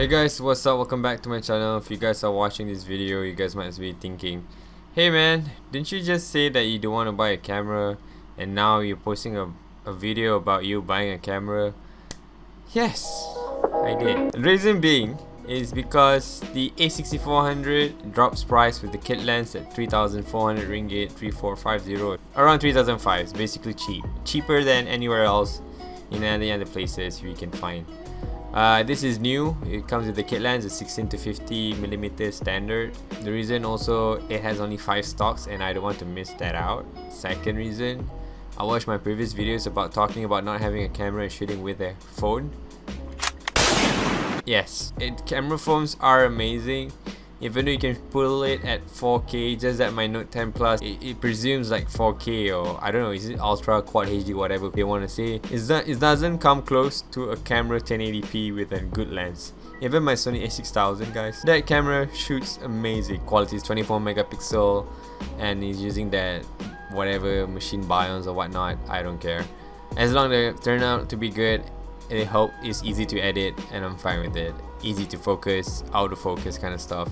Hey guys, what's up? Welcome back to my channel. If you guys are watching this video, you guys might be thinking, hey man, didn't you just say that you don't want to buy a camera and now you're posting a video about you buying a camera? Yes, I did. The reason being is because the A6400 drops price with the kit lens at 3,400 ringgit, 3,450, around 3,500. It's basically cheap, cheaper than anywhere else in any other places you can find. This is new. It comes with the kit lens, a 16-50mm standard. The reason also, it has only 5 stocks and I don't want to miss that out. Second reason, I watched my previous videos about talking about not having a camera and shooting with a phone. Yes, camera phones are amazing. Even though you can pull it at 4K, just that my Note 10 Plus, it presumes like 4K, or I don't know, is it Ultra, Quad HD, whatever they want to say. It doesn't come close to a camera 1080p with a good lens. Even my Sony A6000, guys, that camera shoots amazing. Quality is 24 megapixel and is using that whatever machine bios or whatnot, I don't care. As long as they turn out to be good, I hope it's easy to edit and I'm fine with it. Easy to focus, out of focus kind of stuff.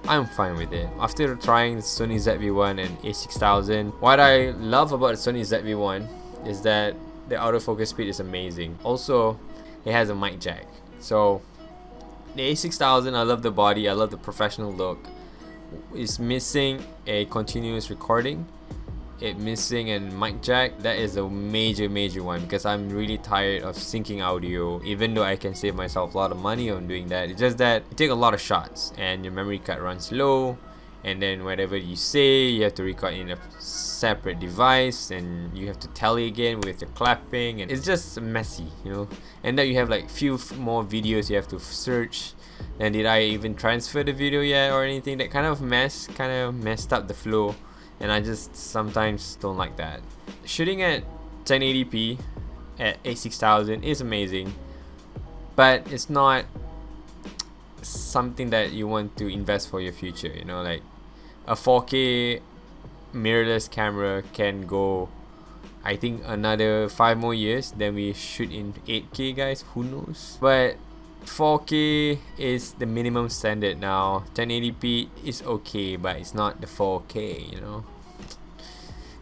I'm fine with it. After trying the Sony ZV-1 and A6000, what I love about the Sony ZV-1 is that the autofocus speed is amazing. Also, it has a mic jack. So the A6000, I love the body, I love the professional look. It's missing a continuous recording. It's missing a mic jack. That is a major one, because I'm really tired of syncing audio, even though I can save myself a lot of money on doing that. It's just that you take a lot of shots and your memory card runs low, and then whatever you say you have to record in a separate device and you have to tally again with your clapping, and it's just messy, you know. And then you have like few more videos you have to search, and did I even transfer the video yet or anything. That kind of messed up the flow, and I just sometimes don't like that. Shooting at 1080p at A6000 is amazing, but it's not something that you want to invest for your future, you know. Like a 4K mirrorless camera can go, I think, another 5 more years. Then we shoot in 8K, guys, who knows. But 4K is the minimum standard now. 1080p is okay, but it's not the 4K, you know.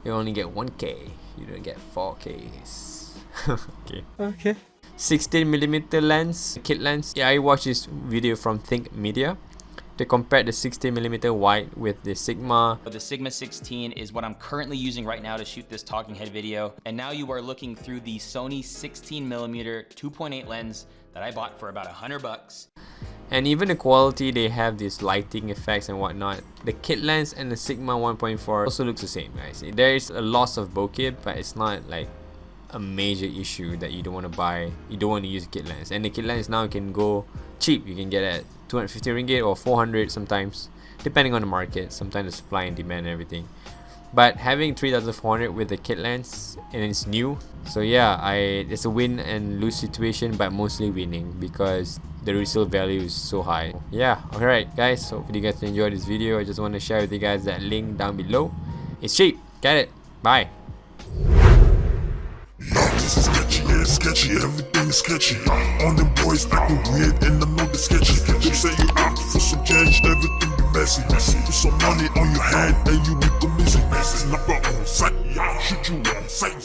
You only get 1K, you don't get 4Ks. Okay. 16mm lens, kit lens. Yeah, I watched this video from Think Media to compare the 16mm wide with the Sigma. The Sigma 16 is what I'm currently using right now to shoot this talking head video. And now you are looking through the Sony 16mm 2.8 lens that I bought for about $100. And even the quality, they have these lighting effects and whatnot. The kit lens and the Sigma 1.4 also looks the same, guys. There is a loss of bokeh, but it's not like a major issue that you don't want to buy. You don't want to use a kit lens. And the kit lens now can go cheap. You can get at 250 ringgit or 400 sometimes, depending on the market. Sometimes the supply and demand and everything. But having 3,400 with the kit lens, and it's new, so yeah, it's a win and lose situation, but mostly winning because the resale value is so high. Yeah, alright guys, so if you guys enjoyed this video, I just want to share with you guys that link down below. It's cheap, get it, bye. This is sketchy, yeah, sketchy, everything is sketchy. On them boys acting weird and I know the sketchy. They say you out for some change, everything be messy. Put some money on your head and you become busy. Snap on sight, shoot you on sight.